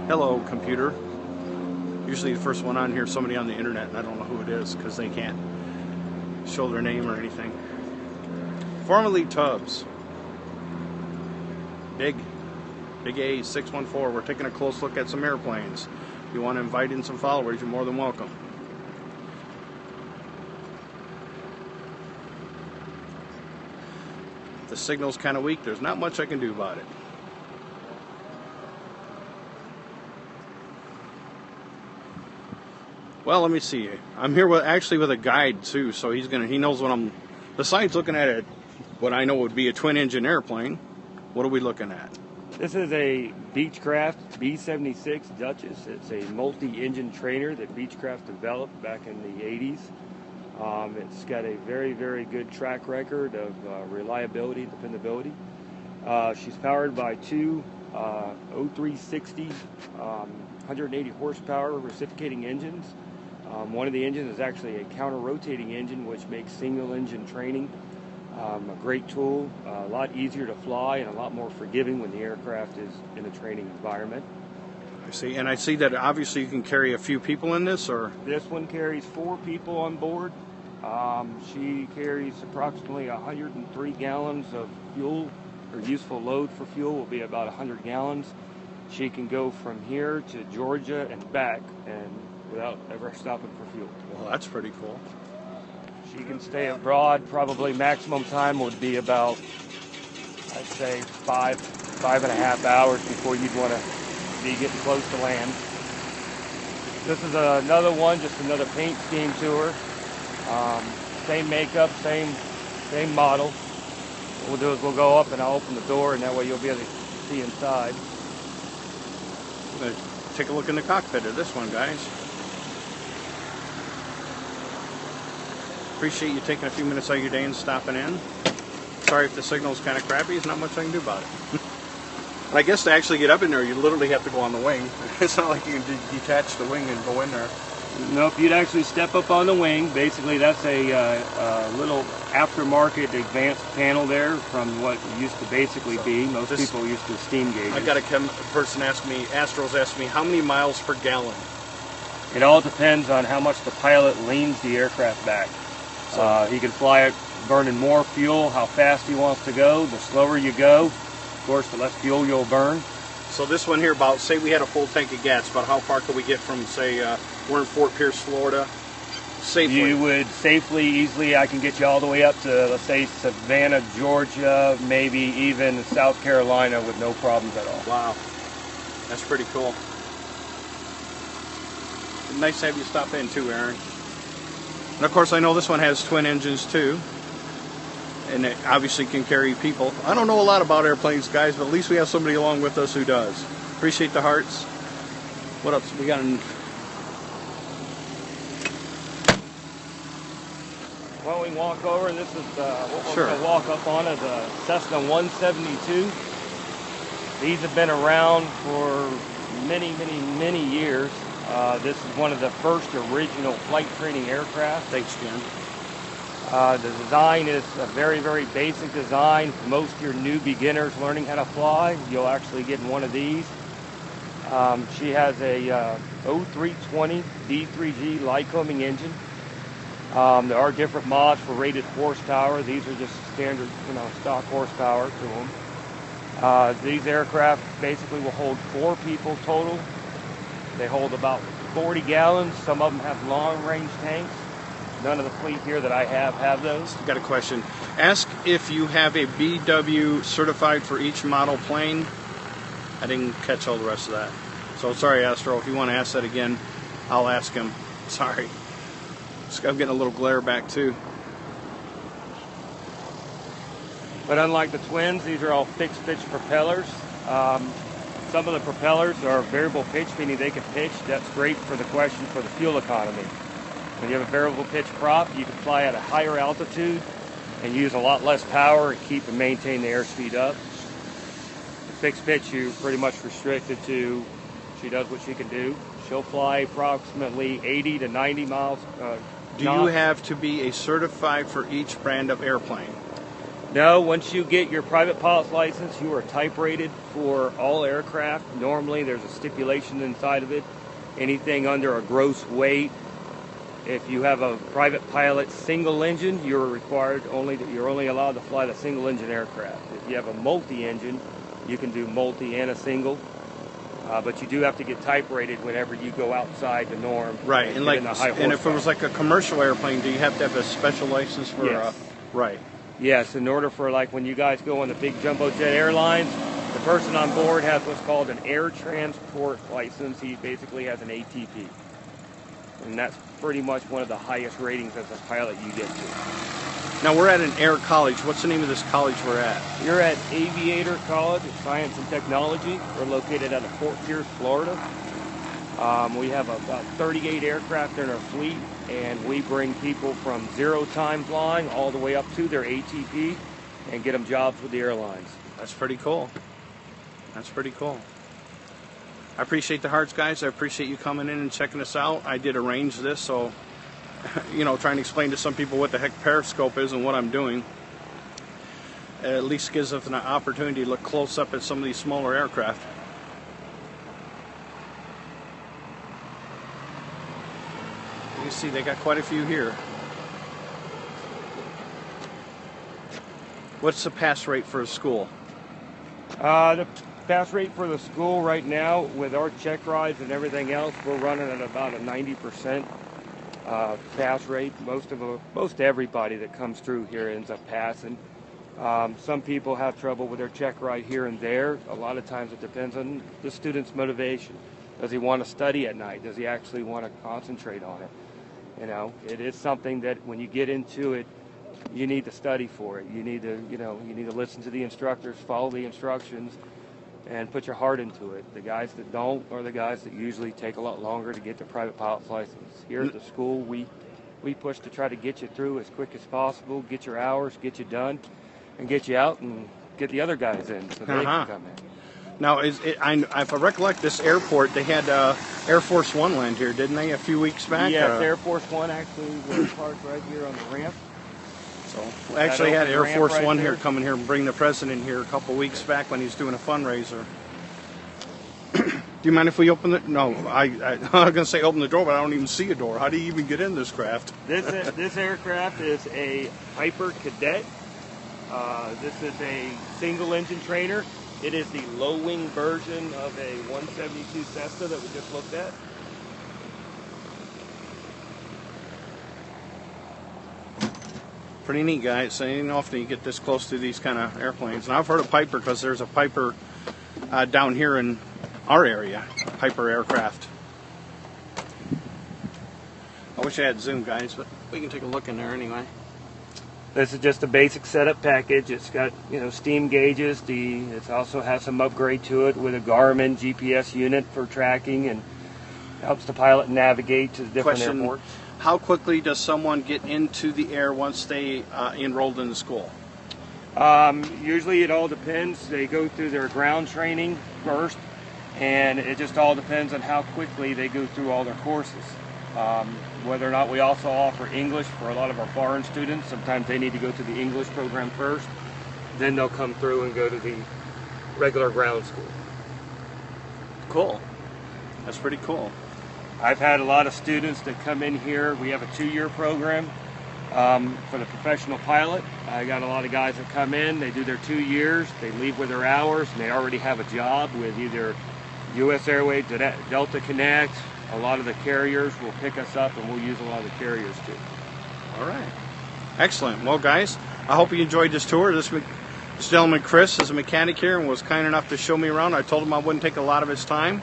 Hello, computer. Usually the first one on here is somebody on the internet, and I don't know who it is because they can't show their name or anything. Formerly Tubbs. Big A 614. We're taking a close look at some airplanes. If you want to invite in some followers, you're more than welcome. The signal's kind of weak. There's not much I can do about it. Well, let me see. I'm here with a guide too, so he knows what I'm. Besides looking at it, what I know would be a twin-engine airplane. What are we looking at? This is a Beechcraft B-76 Duchess. It's a multi-engine trainer that Beechcraft developed back in the 80s. It's got a very, very good track record of reliability and dependability. She's powered by two 0360 180 horsepower reciprocating engines. One of the engines is actually a counter-rotating engine, which makes single-engine training a great tool, a lot easier to fly, and a lot more forgiving when the aircraft is in a training environment. I see, and I see that obviously you can carry a few people in this, or? This one carries 4 people on board. She carries approximately 103 gallons of fuel. Her useful load for fuel will be about 100 gallons. She can go from here to Georgia and back, and without ever stopping for fuel. Well, that's pretty cool. She can stay abroad. Probably maximum time would be about, I'd say, 5.5 hours before you'd want to be getting close to land. This is another one, just another paint scheme to her. Same makeup, same model. What we'll do is we'll go up and I'll open the door, and that way you'll be able to see inside. We're going to take a look in the cockpit of this one, guys. Appreciate you taking a few minutes out of your day and stopping in. Sorry if the signal's kind of crappy. There's not much I can do about it. And I guess to actually get up in there, you literally have to go on the wing. It's not like you can detach the wing and go in there. Nope, you'd actually step up on the wing. Basically, that's a little aftermarket advanced panel there from what it used to basically be. Most people used to steam gauges. I got a person ask me, Astros asked me, how many miles per gallon? It all depends on how much the pilot leans the aircraft back. He can fly it burning more fuel, how fast he wants to go. The slower you go, of course, the less fuel you'll burn. So this one here, about, say we had a full tank of gas, about how far could we get from, say, we're in Fort Pierce, Florida, safely? You would safely, easily, I can get you all the way up to, let's say, Savannah, Georgia, maybe even South Carolina with no problems at all. Wow, that's pretty cool. Nice to have you stop in too, Aaron. And of course, I know this one has twin engines too, and it obviously can carry people. I don't know a lot about airplanes, guys, but at least we have somebody along with us who does. Appreciate the hearts. What else we got? Well, we walk over, and this is what we're Sure. going to walk up on is a Cessna 172. These have been around for many, many, many years. This is one of the first original flight training aircraft. Thanks, Jen. The design is a very, very basic design. For most of your new beginners learning how to fly, you'll actually get in one of these. She has a 0320 D3G Lycoming engine. There are different mods for rated horsepower. These are just standard, stock horsepower to them. These aircraft basically will hold 4 people total. They hold about 40 gallons. Some of them have long-range tanks. None of the fleet here that I have those. Got a question. Ask if you have a BW certified for each model plane. I didn't catch all the rest of that. So sorry, Astro. If you want to ask that again, I'll ask him. Sorry. I'm getting a little glare back too. But unlike the twins, these are all fixed pitch propellers. Some of the propellers are variable pitch, meaning they can pitch. That's great for the question for the fuel economy. When you have a variable pitch prop, you can fly at a higher altitude and use a lot less power and keep and maintain the airspeed up. The fixed pitch, you're pretty much restricted to, she does what she can do. She'll fly approximately 80 to 90 miles. Do you have to be a certified for each brand of airplane? No, once you get your private pilot's license, you are type rated for all aircraft. Normally, there's a stipulation inside of it. Anything under a gross weight. If you have a private pilot single engine, you're only allowed to fly the single engine aircraft. If you have a multi-engine, you can do multi and a single. But you do have to get type rated whenever you go outside the norm. Right, and if it was like a commercial airplane, do you have to have a special license for? Yes. Right. Yes, in order for like when you guys go on the big jumbo jet airlines, the person on board has what's called an air transport license. He basically has an ATP, and that's pretty much one of the highest ratings as a pilot you get to. Now we're at an air college. What's the name of this college we're at? You're at Aviator College of Science and Technology. We're located out of Fort Pierce, Florida. We have about 38 aircraft in our fleet, and we bring people from zero-time flying all the way up to their ATP and get them jobs with the airlines. That's pretty cool. That's pretty cool. I appreciate the hearts, guys. I appreciate you coming in and checking us out. I did arrange this, so trying to explain to some people what the heck Periscope is and what I'm doing. At least gives us an opportunity to look close up at some of these smaller aircraft. You see, they got quite a few here. What's the pass rate for a school? The pass rate for the school right now, with our check rides and everything else, we're running at about a 90% pass rate. Most everybody that comes through here ends up passing. Some people have trouble with their check ride here and there. A lot of times it depends on the student's motivation. Does he want to study at night? Does he actually want to concentrate on it? It is something that when you get into it, you need to study for it. You need to listen to the instructors, follow the instructions, and put your heart into it. The guys that don't are the guys that usually take a lot longer to get their private pilot's license. Here at the school, we push to try to get you through as quick as possible, get your hours, get you done, and get you out and get the other guys in so they can come in. Now, if I recollect this airport, they had Air Force One land here, didn't they, a few weeks back? Yes, Air Force One actually was parked right here on the ramp. So we actually had Air Force One here coming here and bring the president here a couple weeks back when he's doing a fundraiser. Do you mind if we open it? No, I'm going to say open the door, but I don't even see a door. How do you even get in this craft? This aircraft is a Piper Cadet. This is a single-engine trainer. It is the low-wing version of a 172 Cessna that we just looked at. Pretty neat, guys. It ain't often you get this close to these kind of airplanes. And I've heard of Piper because there's a Piper down here in our area, Piper aircraft. I wish I had Zoom, guys, but we can take a look in there anyway. This is just a basic setup package. It's got steam gauges. It also has some upgrade to it with a Garmin GPS unit for tracking and helps the pilot navigate to the different airports. How quickly does someone get into the air once they enrolled in the school? Usually it all depends. They go through their ground training first, and it just all depends on how quickly they go through all their courses. Whether or not we also offer English for a lot of our foreign students. Sometimes they need to go to the English program first, then they'll come through and go to the regular ground school. Cool. That's pretty cool. I've had a lot of students that come in here. We have a 2-year program for the professional pilot. I got a lot of guys that come in, they do their 2 years, they leave with their hours, and they already have a job with either U.S. Airways, Delta Connect. A lot of the carriers will pick us up, and we'll use a lot of the carriers too. All right. Excellent. Well, guys, I hope you enjoyed this tour. This gentleman, Chris, is a mechanic here and was kind enough to show me around. I told him I wouldn't take a lot of his time.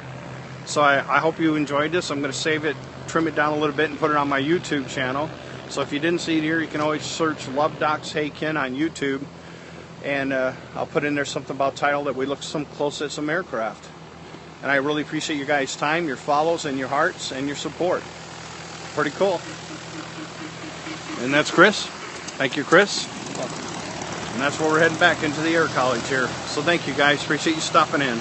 So I hope you enjoyed this. I'm going to save it, trim it down a little bit, and put it on my YouTube channel. So if you didn't see it here, you can always search Love Docs Hey Ken on YouTube. And I'll put in there something about title that we look some close at some aircraft. And I really appreciate your guys' time, your follows, and your hearts, and your support. Pretty cool. And that's Chris. Thank you, Chris. And that's where we're heading back into the Air College here. So thank you, guys. Appreciate you stopping in.